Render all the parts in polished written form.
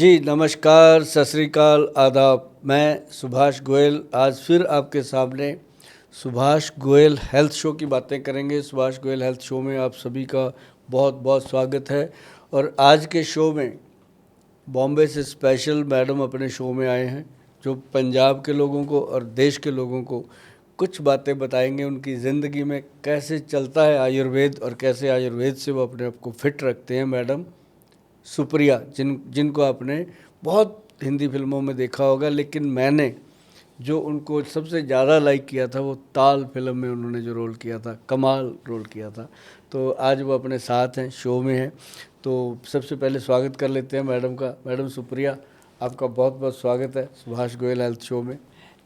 जी नमस्कार, सत श्री अकाल, आदाब। मैं सुभाष गोयल आज फिर आपके सामने सुभाष गोयल हेल्थ शो की बातें करेंगे। सुभाष गोयल हेल्थ शो में आप सभी का बहुत बहुत स्वागत है। और आज के शो में बॉम्बे से स्पेशल मैडम अपने शो में आए हैं, जो पंजाब के लोगों को और देश के लोगों को कुछ बातें बताएंगे उनकी ज़िंदगी में कैसे चलता है आयुर्वेद और कैसे आयुर्वेद से वो अपने आप को फिट रखते हैं। मैडम सुप्रिया, जिनको आपने बहुत हिंदी फिल्मों में देखा होगा, लेकिन मैंने जो उनको सबसे ज़्यादा लाइक किया था वो ताल फिल्म में उन्होंने जो रोल किया था, कमाल रोल किया था। तो आज वो अपने साथ हैं, शो में हैं। तो सबसे पहले स्वागत कर लेते हैं मैडम का। मैडम सुप्रिया, आपका बहुत बहुत स्वागत है सुभाष गोयल हेल्थ शो में।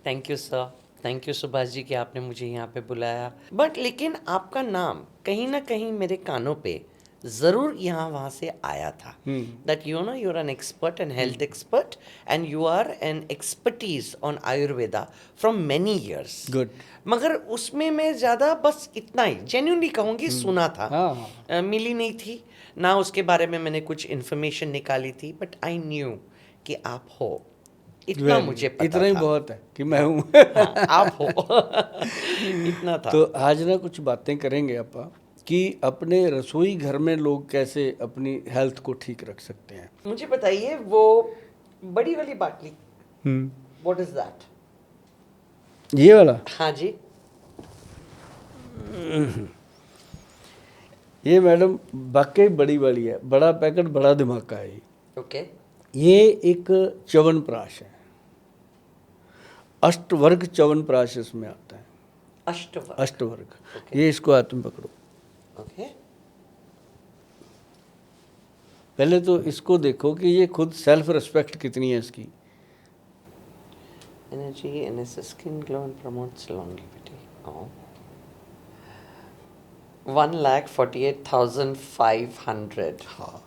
Thank you sir, thank you Subhash ji कि आपने मुझे यहाँ पे बुलाया। बट लेकिन आपका नाम कहीं ना कहीं मेरे कानों पे ज़रूर यहाँ वहाँ से आया था, that you know you are an expert and health expert and you are an expertise on Ayurveda from many years. Good. मगर उसमें मैं ज़्यादा बस इतना ही जेन्युइनली कहूँगी सुना था, मिली नहीं थी ना, उसके बारे में मैंने कुछ इन्फॉर्मेशन निकाली थी, बट आई न्यू कि आप हो, इतना मुझे पता इतना ही था। बहुत है कि मैं हूँ। हाँ, आप हो। इतना था। तो आज ना कुछ बातें करेंगे आप कि अपने रसोई घर में लोग कैसे अपनी हेल्थ को ठीक रख सकते हैं। मुझे बताइए वो बड़ी वाली बाटली, व्हाट इज दैट? ये वाला? हाँ जी। ये मैडम वाकई बड़ी वाली है, बड़ा पैकेट, बड़ा धमाका है। ओके। ये एक च्यवनप्राश है, अष्टवर्ग च्यवनप्राश इसमें आता है। अष्टवर्ग। अष्टवर्ग। ये इसको हाथ में पकड़ो। ओके। पहले तो इसको देखो कि ये खुद सेल्फ रिस्पेक्ट कितनी है इसकी। Energy in skin glow and promotes longevity. 1,48,500। हाँ।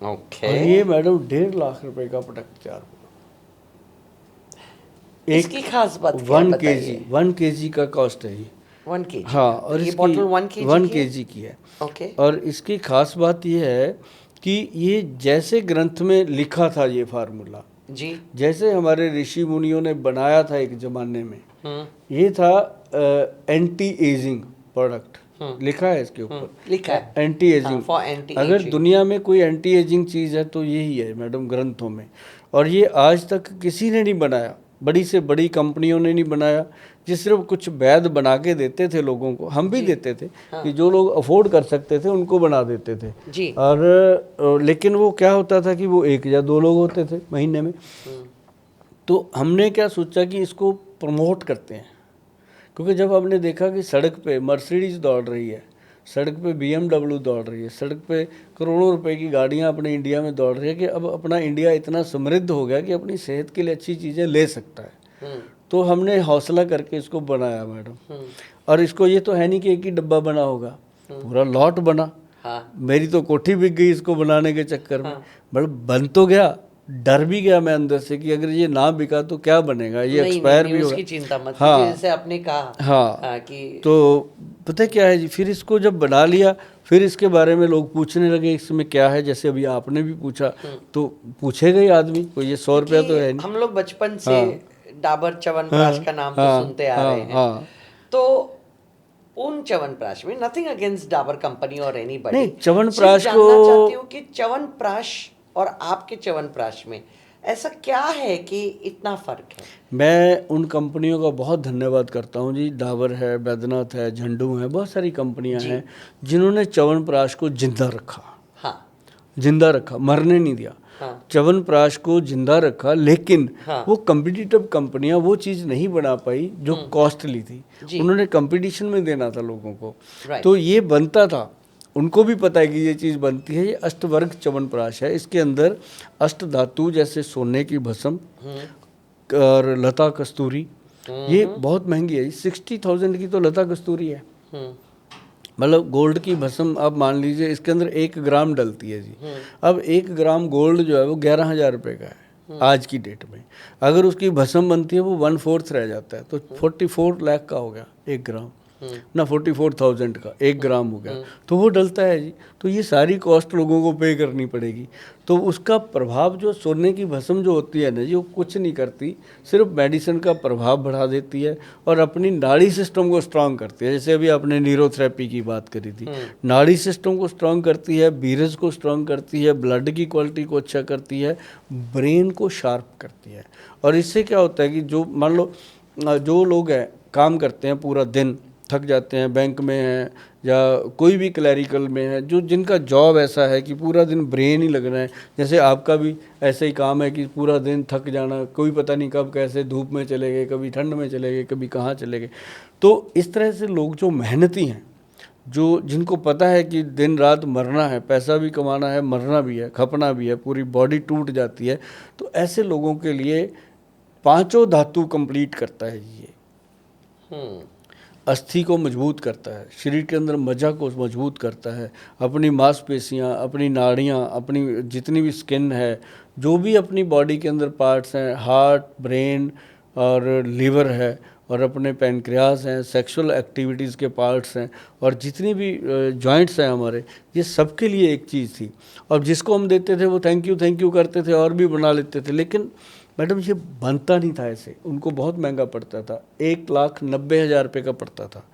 ओके। और ये मैडम 1.5 लाख रुपए का प्रोडक्ट तैयार हुआ। इसकी खास बात क्या है बताइए? 1 केजी का कॉस्ट है ये। 1 kg। हाँ, और ये इसकी बॉटल 1 kg 1 की है? केजी की है। ओके। और इसकी खास बात ये है कि ये जैसे ग्रंथ में लिखा था ये फार्मूला, जी, जैसे हमारे ऋषि मुनियों ने बनाया था एक जमाने में, ये था एंटी एजिंग प्रोडक्ट। लिखा है इसके ऊपर, लिखा है एंटी एजिंग। फॉर एंटी अगर एजिंग। दुनिया में कोई एंटी एजिंग चीज़ है तो यही है मैडम, ग्रंथों में। और ये आज तक किसी ने नहीं बनाया, बड़ी से बड़ी कंपनियों ने नहीं बनाया। जिस सिर्फ कुछ वैद्य बना के देते थे लोगों को, हम भी देते थे कि जो लोग अफोर्ड कर सकते थे उनको बना देते थे जी। और लेकिन वो क्या होता था कि वो 1 या 2 लोग होते थे महीने में। तो हमने क्या सोचा कि इसको प्रमोट करते हैं, क्योंकि जब हमने देखा कि सड़क पे मर्सिडीज दौड़ रही है, सड़क पे BMW दौड़ रही है, सड़क पे करोड़ों रुपए की गाड़ियां अपने इंडिया में दौड़ रही है कि अब अपना इंडिया इतना समृद्ध हो गया कि अपनी सेहत के लिए अच्छी चीज़ें ले सकता है, तो हमने हौसला करके इसको बनाया मैडम। और इसको ये तो है नहीं कि एक ही डब्बा बना होगा, पूरा लॉट बना। हाँ। मेरी तो कोठी बिक गई इसको बनाने के चक्कर में। बट बन तो गया, डर भी गया मैं अंदर से कि अगर ये ना बिका तो क्या बनेगा, ये एक्सपायर भी होगा। उसकी चिंता मत हाँ, कीजिए, जैसे आपने कहा। हाँ, कि तो पता क्या है जी, फिर इसको जब बना लिया, फिर इसके बारे में लोग पूछने लगे इसमें क्या है। जैसे अभी आपने भी पूछा, तो पूछेगा ही आदमी, कोई ये 100 रुपया तो है नहीं। हम लोग बचपन से डाबर च्यवनप्राश का नाम तो सुनते आ रहे हैं। तो उन च्यवनप्राश में, नथिंग अगेंस्ट डाबर कंपनी और एनीबॉडी, नहीं, च्यवनप्राश को जानना चाहती हूँ कि च्यवनप्राश और आपके च्यवनप्राश में ऐसा क्या है कि इतना फर्क है? मैं उन कंपनियों का बहुत धन्यवाद करता हूँ जी। डाबर है, बैद्यनाथ है, झंडू है, बहुत सारी कंपनियां हैं जिन्होंने च्यवनप्राश को जिंदा रखा। हाँ, जिंदा रखा, मरने नहीं दिया। हाँ। च्यवनप्राश को जिंदा रखा, लेकिन वो कम्पिटिटिव कंपनियां वो चीज़ नहीं बना पाई जो कॉस्टली थी। उन्होंने कंपटीशन में देना था लोगों को, तो ये बनता था। उनको भी पता है कि ये चीज़ बनती है। ये अष्टवर्ग च्यवनप्राश है। इसके अंदर अष्ट धातु जैसे सोने की भस्म और लता कस्तूरी, ये बहुत महंगी है, 60,000 की तो लता कस्तूरी है। मतलब गोल्ड की भस्म आप मान लीजिए इसके अंदर 1 ग्राम डलती है जी। अब 1 ग्राम गोल्ड जो है वो 11,000 रुपये का है आज की डेट में। अगर उसकी भस्म बनती है वो 1/4 रह जाता है, तो 44 लाख का हो गया 1 ग्राम। ना 44,000 का 1 ग्राम हो गया, तो वो डलता है जी। तो ये सारी कॉस्ट लोगों को पे करनी पड़ेगी। तो उसका प्रभाव जो सोने की भस्म जो होती है ना जी, वो कुछ नहीं करती, सिर्फ मेडिसिन का प्रभाव बढ़ा देती है और अपनी नाड़ी सिस्टम को स्ट्रांग करती है। जैसे अभी आपने न्यूरोथेरेपी की बात करी थी, नाड़ी सिस्टम को स्ट्रांग करती है, बीरज को स्ट्रांग करती है, ब्लड की क्वालिटी को अच्छा करती है, ब्रेन को शार्प करती है। और इससे क्या होता है कि जो मान लो जो लोग हैं काम करते हैं पूरा दिन, थक जाते हैं, बैंक में हैं या कोई भी क्लैरिकल में है, जो जिनका जॉब ऐसा है कि पूरा दिन ब्रेन ही लगना है, जैसे आपका भी ऐसा ही काम है कि पूरा दिन थक जाना, कोई पता नहीं कब कैसे धूप में चले गए, कभी ठंड में चले गए, कभी कहाँ चले गए। तो इस तरह से लोग जो मेहनती हैं, जो जिनको पता है कि दिन रात मरना है, पैसा भी कमाना है, मरना भी है, खपना भी है, पूरी बॉडी टूट जाती है, तो ऐसे लोगों के लिए पांचों धातु कंप्लीट करता है ये। अस्थि को मजबूत करता है, शरीर के अंदर मज्जा को मजबूत करता है, अपनी मांसपेशियाँ, अपनी नाड़ियाँ, अपनी जितनी भी स्किन है, जो भी अपनी बॉडी के अंदर पार्ट्स हैं, हार्ट, ब्रेन और लीवर है, और अपने पैनक्रियास हैं, सेक्सुअल एक्टिविटीज़ के पार्ट्स हैं, और जितनी भी जॉइंट्स हैं हमारे, ये सबके लिए एक चीज़ थी। और जिसको हम देते थे वो थैंक यू करते थे और भी बना लेते थे, लेकिन मैडम ये बनता नहीं था ऐसे, उनको बहुत महंगा पड़ता था, 1,90,000 रुपये का पड़ता था।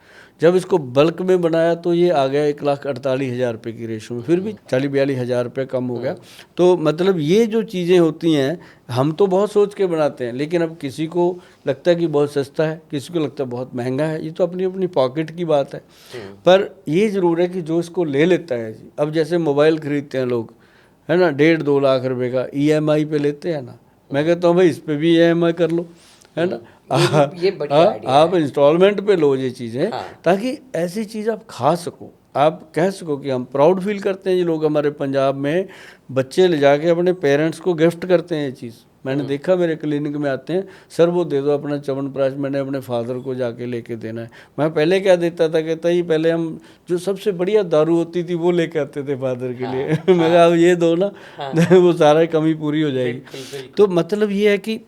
जब इसको बल्क में बनाया तो ये आ गया 1,48,000 रुपये की रेशो में, फिर भी 40-42 हज़ार रुपये कम हो गया। तो मतलब ये जो चीज़ें होती हैं, हम तो बहुत सोच के बनाते हैं, लेकिन अब किसी को लगता है कि बहुत सस्ता है, किसी को लगता है बहुत महंगा है, ये तो अपनी अपनी पॉकेट की बात है। पर ये ज़रूर है कि जो इसको ले लेता है जी, अब जैसे मोबाइल खरीदते हैं लोग, है ना, 1.5-2 लाख रुपए का EMI पे लेते हैं ना, मैं कहता हूँ भाई इस पे भी EMI कर लो, है ना, ये बढ़िया आइडिया आप इंस्टॉलमेंट पे लो ये चीज़ें, ताकि ऐसी चीज़ आप खा सको, आप कह सको कि हम प्राउड फील करते हैं। ये लोग हमारे पंजाब में बच्चे ले जाके अपने पेरेंट्स को गिफ्ट करते हैं ये चीज़, मैंने देखा, मेरे क्लिनिक में आते हैं, सर वो दे दो अपना च्यवनप्राश, मैंने अपने फादर को जाके लेके देना है। मैं पहले क्या देता था, कहता ही पहले हम जो सबसे बढ़िया दारू होती थी वो लेके आते थे फादर के लिए। मैं कहा ये दो ना, वो सारा कमी पूरी हो जाएगी। तो मतलब ये है कि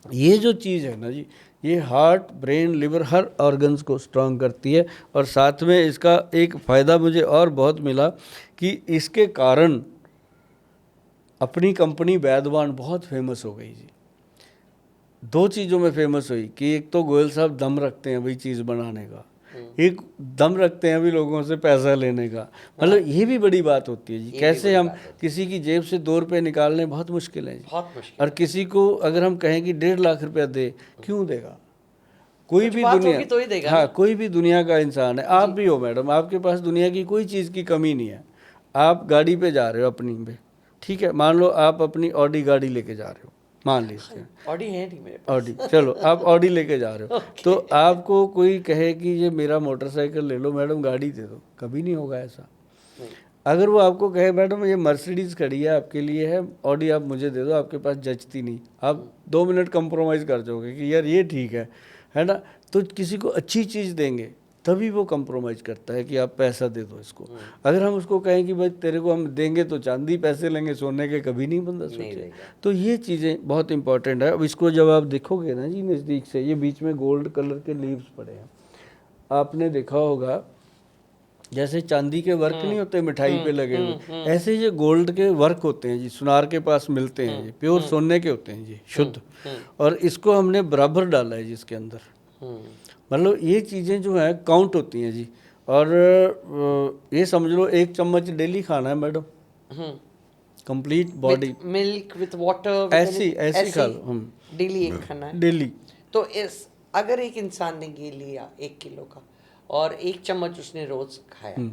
ये जो चीज़ है ना जी, ये हार्ट, ब्रेन, लिवर, हर ऑर्गन्स को स्ट्रांग करती है। और साथ में इसका एक फ़ायदा मुझे और बहुत मिला कि इसके कारण अपनी कंपनी वैदवान बहुत फेमस हो गई जी। 2 चीज़ों में फेमस हुई कि एक तो गोयल साहब दम रखते हैं भाई चीज़ बनाने का, एक दम रखते हैं भी लोगों से पैसा लेने का। मतलब ये भी बड़ी बात होती है जी, कैसे हम किसी की जेब से 2 रुपये निकालने बहुत मुश्किल है जी, बहुत मुश्किल। और किसी को अगर हम कहें कि 1.5 लाख रुपया दे, क्यों देगा? कोई भी दुनिया, तो ही देगा। हाँ, कोई भी दुनिया का इंसान है, आप भी हो मैडम, आपके पास दुनिया की कोई चीज़ की कमी नहीं है। आप गाड़ी पे जा रहे हो अपनी पे, ठीक है, मान लो आप अपनी ऑडी गाड़ी लेके जा रहे हो, मान लीजिए ऑडी है नहीं मेरे पास। ऑडी, चलो आप ऑडी लेके जा रहे हो, तो आपको कोई कहे कि ये मेरा मोटरसाइकिल ले लो, मैडम गाड़ी दे दो, कभी नहीं होगा ऐसा। अगर वो आपको कहे मैडम ये मर्सिडीज़ खड़ी है आपके लिए है, ऑडी आप मुझे दे दो, आपके पास जचती नहीं, आप 2 मिनट कंप्रोमाइज़ कर जाओगे कि यार ये ठीक है ना। तो किसी को अच्छी चीज़ देंगे तभी वो कंप्रोमाइज़ करता है कि आप पैसा दे दो इसको। अगर हम उसको कहें कि भाई तेरे को हम देंगे तो चांदी पैसे लेंगे, सोने के कभी नहीं बंदा सोचे। तो ये चीज़ें बहुत इंपॉर्टेंट है। अब इसको जब आप देखोगे ना जी नज़दीक से, ये बीच में गोल्ड कलर के लीव्स पड़े हैं, आपने देखा होगा जैसे चांदी के वर्क नहीं होते मिठाई पे लगे हुए, ऐसे ये गोल्ड के वर्क होते हैं जी, सुनार के पास मिलते हैं, ये प्योर सोने के होते हैं जी, शुद्ध। और इसको हमने बराबर डाला है जी इसके अंदर। मतलब ये चीज़ें जो हैं काउंट होती हैं जी। और ये समझ लो 1 चम्मच डेली खाना है madam, complete body, milk with water, ऐसी खा लो हम, डेली एक खाना है डेली। तो इस अगर एक इंसान ने ये लिया 1 किलो का और 1 चम्मच उसने रोज खाया,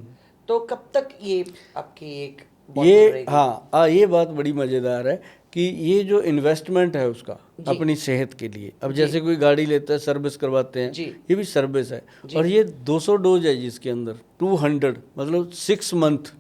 तो कब तक ये आपकी एक ये, हाँ, ये बात बड़ी मज़ेदार है कि ये जो इन्वेस्टमेंट है उसका अपनी सेहत के लिए, अब जैसे कोई गाड़ी लेता है, सर्विस करवाते हैं, ये भी सर्विस है। और ये 200 डोज है जिसके अंदर 200, मतलब 6 month.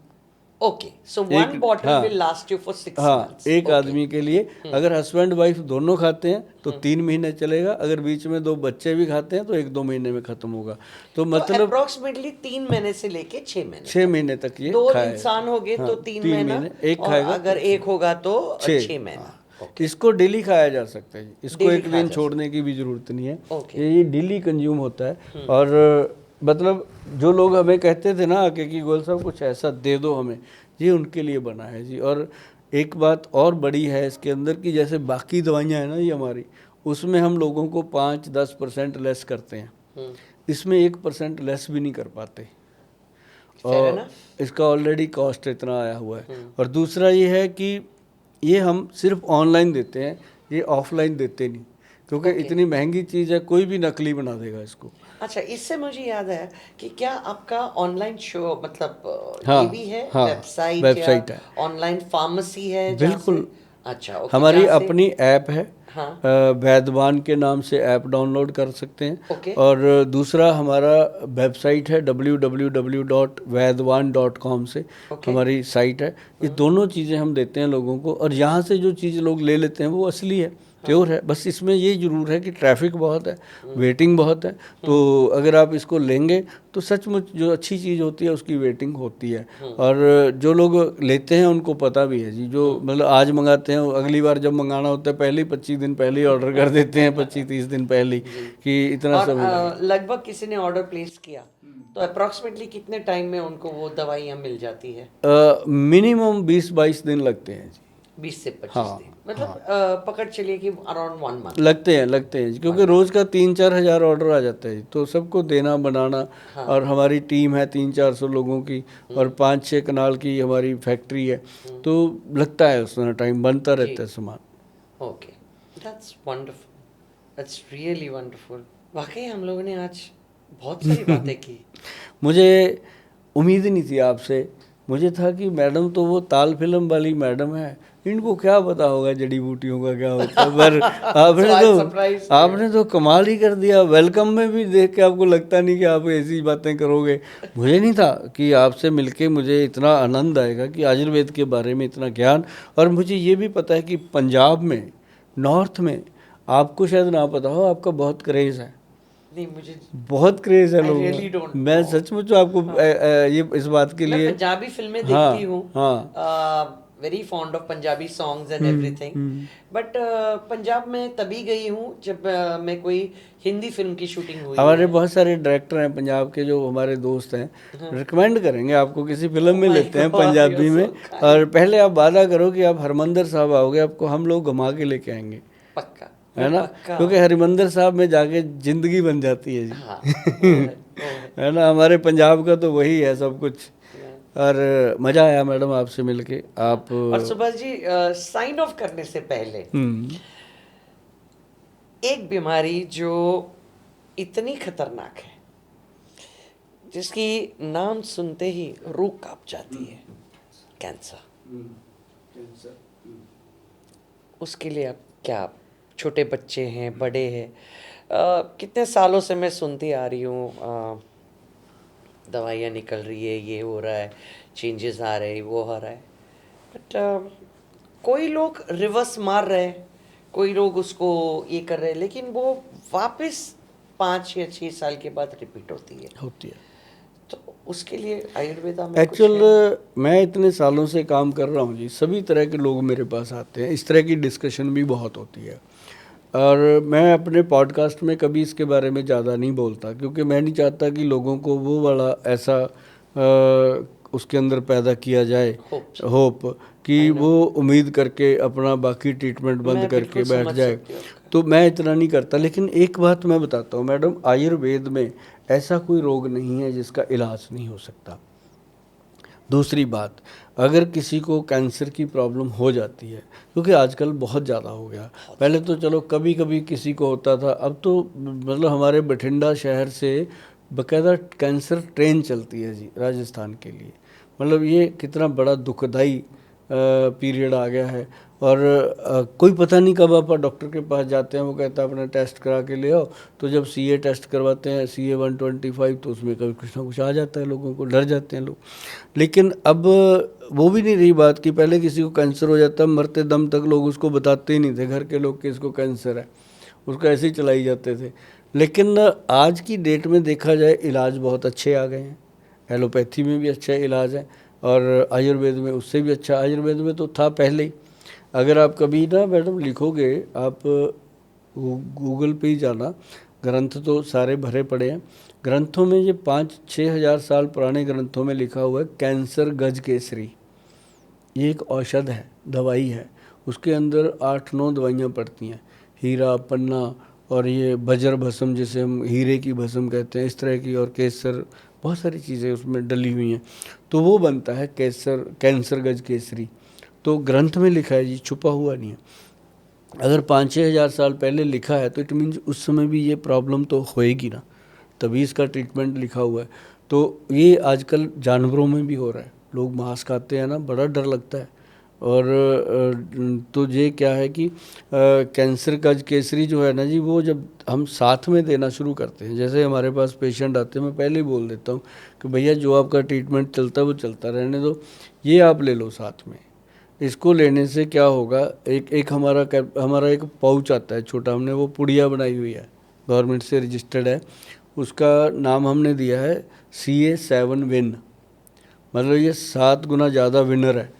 Okay, so 1 bottle will last you for 6 months. एक आदमी के लिए, अगर हस्बैंड वाइफ दोनों खाते हैं तो 3 महीने चलेगा, अगर बीच में 2 बच्चे भी खाते हैं तो 1-2 महीने में खत्म होगा। तो मतलब अप्रोक्सीमेटली 3 महीने से लेके 6 महीने, 6 महीने तक ये 2 इंसान हो गए तो 3 महीने, एक खाएगा, अगर एक होगा तो 6 महीना। इसको डेली खाया जा सकता है, इसको एक दिन छोड़ने की भी जरूरत नहीं है, ये डेली कंज्यूम होता है। और मतलब जो लोग हमें कहते थे ना आके कि गोयल साहब कुछ ऐसा दे दो हमें, ये उनके लिए बना है जी। और एक बात और बड़ी है इसके अंदर कि जैसे बाकी दवाइयाँ हैं ना ये हमारी, उसमें हम लोगों को 5-10% लेस करते हैं, इसमें 1% लेस भी नहीं कर पाते। और इसका ऑलरेडी कॉस्ट इतना आया हुआ है। और दूसरा ये है कि ये हम सिर्फ ऑनलाइन देते हैं, ये ऑफलाइन देते नहीं, क्योंकि इतनी महंगी चीज़ है, कोई भी नकली बना देगा इसको। अच्छा, इससे मुझे याद है कि क्या आपका ऑनलाइन शो मतलब हाँ, ये भी है, हाँ, वेबसाइट है, ऑनलाइन फार्मेसी है बिल्कुल। अच्छा, हमारी अपनी ऐप है, हाँ, वैद्यवान के नाम से ऐप डाउनलोड कर सकते हैं। और दूसरा हमारा वेबसाइट है www.vaidwan.com से हमारी साइट है। ये दोनों चीज़ें हम देते हैं लोगों को, और यहाँ से जो चीज़ लोग ले लेते हैं वो असली है, प्योर है। बस इसमें ये जरूर है कि ट्रैफिक बहुत है, वेटिंग बहुत है। तो अगर आप इसको लेंगे तो सचमुच जो अच्छी चीज़ होती है उसकी वेटिंग होती है। और जो लोग लेते हैं उनको पता भी है जी, जो मतलब आज मंगाते हैं अगली बार जब मंगाना होता है पहले ही 25 दिन पहले ही ऑर्डर कर देते हैं, 25-30 दिन पहले कि इतना समय लगभग किसी ने ऑर्डर प्लेस किया तो अप्रोक्सीमेटली कितने टाइम में उनको वो दवाइयाँ मिल जाती है? मिनिमम 20-22 दिन लगते हैं जी। 20 से 25 दिन मतलब पकड़ चलिए कि अराउंड 1 मंथ लगते हैं क्योंकि रोज का 3-4 हज़ार ऑर्डर आ जाता है, तो सबको देना बनाना। और हमारी टीम है 300-400 लोगों की, और 5-6 कनाल की हमारी फैक्ट्री है, तो लगता है उसमें टाइम, बनता रहता है सामान। Okay, that's wonderful, that's really wonderful. वाकई हम लोगों ने आज बहुत सारी बातें की। मुझे उम्मीद नहीं थी आपसे, मुझे था कि मैडम तो वो ताल फिल्म वाली मैडम है, इनको क्या पता होगा जड़ी बूटियों का क्या होता है। पर आपने तो कमाल ही कर दिया। वेलकम में भी देख के आपको लगता नहीं कि आप ऐसी बातें करोगे। मुझे नहीं था कि आपसे मिलके मुझे इतना आनंद आएगा कि आयुर्वेद के बारे में इतना ज्ञान। और मुझे ये भी पता है कि पंजाब में, नॉर्थ में, आपको शायद ना पता हो, आपका बहुत क्रेज़ है। नहीं, मुझे बहुत क्रेज है लोगों का। मैं सचमुच आपको ये इस बात के लिए, पंजाबी फिल्में देखती हूँ, हाँ, very fond of Punjabi songs and everything, but Punjab में तभी गई हूँ जब मैं कोई हिंदी फिल्म की शूटिंग हुई। हमारे बहुत सारे डायरेक्टर हैं पंजाब के जो हमारे दोस्त हैं, रिकमेंड करेंगे आपको, किसी फिल्म में लेते हैं पंजाबी में। और पहले आप वादा करो कि आप हरमंदर साहब आओगे, आपको हम लोग घुमा के लेके आएंगे, पक्का है ना, क्योंकि हरिमंदर साहब में जाके जिंदगी बन जाती है जी। हाँ, है ना, हमारे पंजाब का तो वही है सब कुछ। और मज़ा आया मैडम आपसे मिलके। आप और सुभाष जी, साइन ऑफ करने से पहले एक बीमारी जो इतनी खतरनाक है, जिसकी नाम सुनते ही रूह कांप जाती है, कैंसर। उसके लिए आप क्या, छोटे बच्चे हैं, बड़े हैं, कितने सालों से मैं सुनती आ रही हूँ, दवाइयाँ निकल रही है, ये हो रहा है, चेंजेस आ रहे हैं, वो हो रहा है, बट कोई लोग रिवर्स मार रहे हैं, कोई लोग उसको ये कर रहे हैं, लेकिन वो वापस 5 या 6 साल के बाद रिपीट होती है। तो उसके लिए आयुर्वेदा में एक्चुअल मैं इतने सालों से काम कर रहा हूँ जी, सभी तरह के लोग मेरे पास आते हैं, इस तरह की डिस्कशन भी बहुत होती है। और मैं अपने पॉडकास्ट में कभी इसके बारे में ज़्यादा नहीं बोलता, क्योंकि मैं नहीं चाहता कि लोगों को वो वाला ऐसा उसके अंदर पैदा किया जाए होप कि वो उम्मीद करके अपना बाकी ट्रीटमेंट बंद करके बैठ जाए। तो मैं इतना नहीं करता। लेकिन एक बात मैं बताता हूँ मैडम, आयुर्वेद में ऐसा कोई रोग नहीं है जिसका इलाज नहीं हो सकता। दूसरी बात, अगर किसी को कैंसर की प्रॉब्लम हो जाती है, क्योंकि आजकल बहुत ज़्यादा हो गया, पहले तो चलो कभी कभी किसी को होता था, अब तो मतलब हमारे बठिंडा शहर से बाकायदा कैंसर ट्रेन चलती है जी राजस्थान के लिए। मतलब ये कितना बड़ा दुखदाई पीरियड आ गया है। और कोई पता नहीं कब आप डॉक्टर के पास जाते हैं, वो कहता है अपना टेस्ट करा के ले आओ, तो जब CA टेस्ट करवाते हैं, CA 125, तो उसमें कभी कुछ ना कुछ आ जाता है, लोगों को डर जाते हैं लोग। लेकिन अब वो भी नहीं रही बात कि पहले किसी को कैंसर हो जाता, मरते दम तक लोग उसको बताते ही नहीं थे, घर के लोग कि इसको कैंसर है, उसको ऐसे ही चलाई जाते थे। लेकिन आज की डेट में देखा जाए इलाज बहुत अच्छे आ गए हैं, एलोपैथी में भी अच्छा इलाज है और आयुर्वेद में उससे भी अच्छा। आयुर्वेद में तो था पहले ही। अगर आप कभी ना मैडम लिखोगे, आप गूगल पे ही जाना, ग्रंथ तो सारे भरे पड़े हैं। ग्रंथों में ये 5-6 हज़ार साल पुराने ग्रंथों में लिखा हुआ है कैंसर गज केसरी। ये एक औषध है, दवाई है। उसके अंदर 8-9 दवाइयाँ पड़ती हैं, हीरा, पन्ना और ये वज्र भस्म, जिसे हम हीरे की भस्म कहते हैं, इस तरह की, और केसर, बहुत सारी चीज़ें उसमें डली हुई हैं। तो वो बनता है कैंसर गज केसरी। तो ग्रंथ में लिखा है जी, छुपा हुआ नहीं है। अगर 5-6 हज़ार साल पहले लिखा है तो इट मीन्स उस समय भी ये प्रॉब्लम तो होएगी ना, तभी इसका ट्रीटमेंट लिखा हुआ है। तो ये आजकल जानवरों में भी हो रहा है। लोग मांस खाते हैं ना, बड़ा डर लगता है। और तो ये क्या है कि कैंसर का केसरी जो है ना जी, वो जब हम साथ में देना शुरू करते हैं, जैसे हमारे पास पेशेंट आते हैं, मैं पहले ही बोल देता हूँ कि भैया जो आपका ट्रीटमेंट चलता है वो चलता रहने दो, ये आप ले लो साथ में। इसको लेने से क्या होगा, एक हमारा एक पाउच आता है छोटा, हमने वो पुड़िया बनाई हुई है, गवर्नमेंट से रजिस्टर्ड है। उसका नाम हमने दिया है CA7 विन। मतलब ये 7 गुना ज़्यादा विनर है,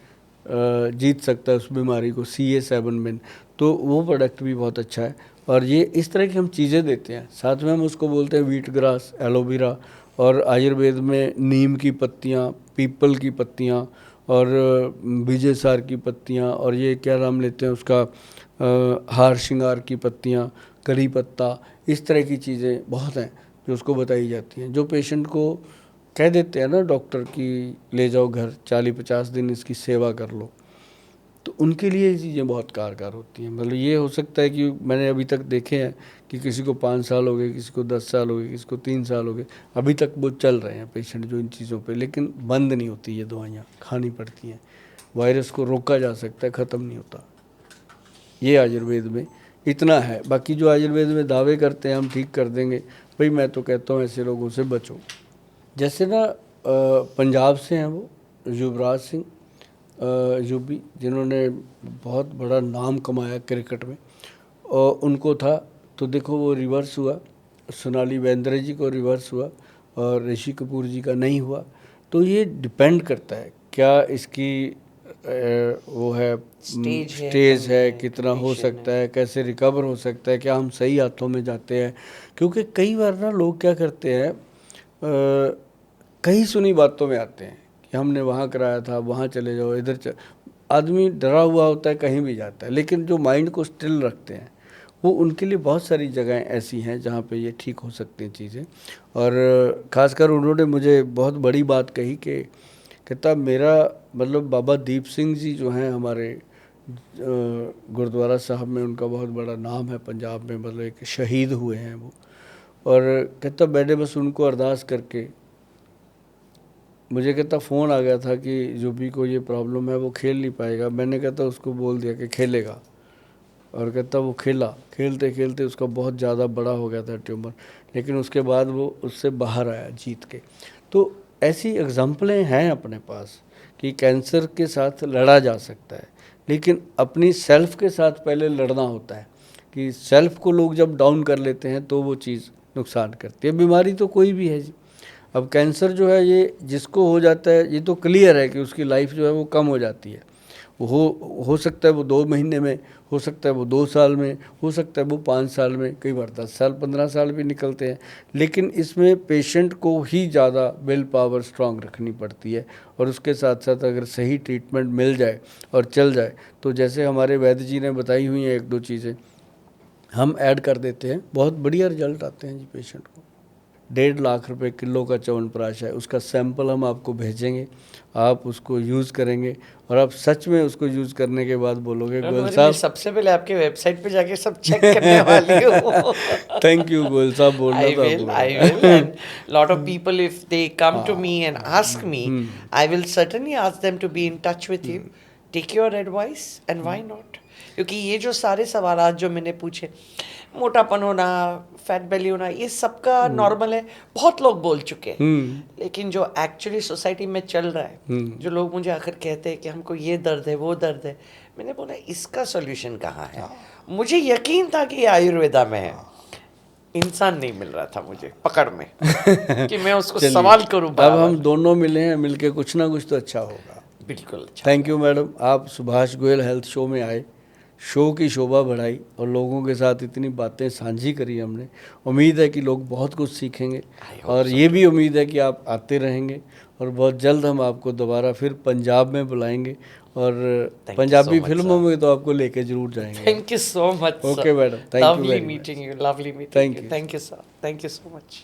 जीत सकता है उस बीमारी को, CA7 विन। तो वो प्रोडक्ट भी बहुत अच्छा है। और ये इस तरह की हम चीज़ें देते हैं, साथ में हम उसको बोलते हैं व्हीट ग्रास, एलोवेरा, और आयुर्वेद में नीम की पत्तियाँ, पीपल की पत्तियाँ, और विजय सार की पत्तियाँ, और ये क्या नाम लेते हैं उसका, हार श्रृंगार की पत्तियाँ, करी पत्ता, इस तरह की चीज़ें बहुत हैं जो उसको बताई जाती हैं। जो पेशेंट को कह देते हैं ना डॉक्टर कि ले जाओ घर, 40-50 दिन इसकी सेवा कर लो, तो उनके लिए ये चीज़ें बहुत कारगर होती हैं। मतलब ये हो सकता है कि मैंने अभी तक देखे हैं कि किसी को 5 साल हो गए, किसी को 10 साल हो गए, किसी को 3 साल हो गए, अभी तक वो चल रहे हैं पेशेंट जो इन चीज़ों पे, लेकिन बंद नहीं होती, ये दवाइयाँ खानी पड़ती हैं। वायरस को रोका जा सकता है, ख़त्म नहीं होता। ये आयुर्वेद में इतना है। बाकी जो आयुर्वेद में दावे करते हैं हम ठीक कर देंगे, भाई मैं तो कहता हूँ ऐसे लोगों से बचो। जैसे ना पंजाब से हैं वो युवराज सिंह यूबी, जिन्होंने बहुत बड़ा नाम कमाया क्रिकेट में, और उनको था, तो देखो वो रिवर्स हुआ, सोनाली बेंद्रे जी को रिवर्स हुआ और ऋषि कपूर जी का नहीं हुआ। तो ये डिपेंड करता है क्या इसकी वो है, स्टेज है, कितना हो सकता है, कैसे रिकवर हो सकता है, क्या हम सही हाथों में जाते हैं। क्योंकि कई बार ना लोग क्या करते हैं, कई सुनी बातों में आते हैं कि हमने वहाँ कराया था, वहाँ चले जाओ, आदमी डरा हुआ होता है, कहीं भी जाता है, लेकिन जो माइंड को स्टिल रखते हैं वो, उनके लिए बहुत सारी जगहें ऐसी हैं जहाँ पे ये ठीक हो सकती हैं चीज़ें। और ख़ासकर उन्होंने मुझे बहुत बड़ी बात कही कि कहता मेरा मतलब बाबा दीप सिंह जी जो हैं हमारे गुरुद्वारा साहब में, उनका बहुत बड़ा नाम है पंजाब में, मतलब एक शहीद हुए हैं वो। और कहता मैंने बस उनको अरदास करके, मुझे कहता फ़ोन आ गया था कि यूबी को ये प्रॉब्लम है, वो खेल नहीं पाएगा। मैंने कहता उसको बोल दिया कि खेलेगा, और कहता वो खेला, खेलते खेलते उसका बहुत ज़्यादा बड़ा हो गया था ट्यूमर, लेकिन उसके बाद वो उससे बाहर आया जीत के। तो ऐसी एग्जाम्पलें हैं अपने पास कि कैंसर के साथ लड़ा जा सकता है, लेकिन अपनी सेल्फ के साथ पहले लड़ना होता है। कि सेल्फ को लोग जब डाउन कर लेते हैं तो वो चीज़ नुकसान करती है। बीमारी तो कोई भी है जी, अब कैंसर जो है ये जिसको हो जाता है, ये तो क्लियर है कि उसकी लाइफ जो है वो कम हो जाती है। वो हो सकता है वो 2 महीने में, हो सकता है वो 2 साल में, हो सकता है वो 5 साल में, कई बार 10 साल 15 साल भी निकलते हैं। लेकिन इसमें पेशेंट को ही ज़्यादा विल पावर स्ट्रांग रखनी पड़ती है, और उसके साथ साथ अगर सही ट्रीटमेंट मिल जाए और चल जाए, तो जैसे हमारे वैद्य जी ने बताई हुई हैं 1-2 चीज़ें हम ऐड कर देते हैं, बहुत बढ़िया रिजल्ट आते हैं जी पेशेंट को। 1.5 लाख रुपए किलो का च्यवनप्राश है, उसका सैंपल हम आपको भेजेंगे, आप उसको यूज़ करेंगे, और आप सच में उसको यूज़ करने के बाद बोलोगे गोयल साहब, सबसे पहले आपके वेबसाइट पे जाके सब चेक करने वाली हूँ। थैंक यू गोयल साहब बोलना था आपको। I will, and lot of people, if they come to me and ask me, I will certainly ask them to be in touch with you, take your advice, and why not? क्योंकि ये जो सारे सवालात जो मैंने पूछे, मोटापन होना, fat बेली होना, ये सबका नॉर्मल है, बहुत लोग बोल चुके हैं। लेकिन जो एक्चुअली सोसाइटी में चल रहा है, जो लोग मुझे आकर कहते हैं कि हमको ये दर्द है, वो दर्द है, मैंने बोला इसका सॉल्यूशन कहाँ है। मुझे यकीन था कि ये आयुर्वेदा में है, इंसान नहीं मिल रहा था मुझे पकड़ में कि मैं उसको सवाल करूं। अब हम दोनों मिले हैं, मिलके कुछ ना कुछ तो अच्छा होगा। बिल्कुल अच्छा। थैंक यू मैडम, आप सुभाष गोयल हेल्थ शो में आए, शो की शोभा बढ़ाई और लोगों के साथ इतनी बातें साझी करी हमने। उम्मीद है कि लोग बहुत कुछ सीखेंगे और ये भी उम्मीद है कि आप आते रहेंगे और बहुत जल्द हम आपको दोबारा फिर पंजाब में बुलाएंगे और पंजाबी फिल्मों में तो आपको लेके जरूर जाएंगे। Thank you so much, sir. Okay, madam. Thank you Lovely very much. meeting you. Lovely meeting Thank you. you. Thank you, sir. Thank you so much.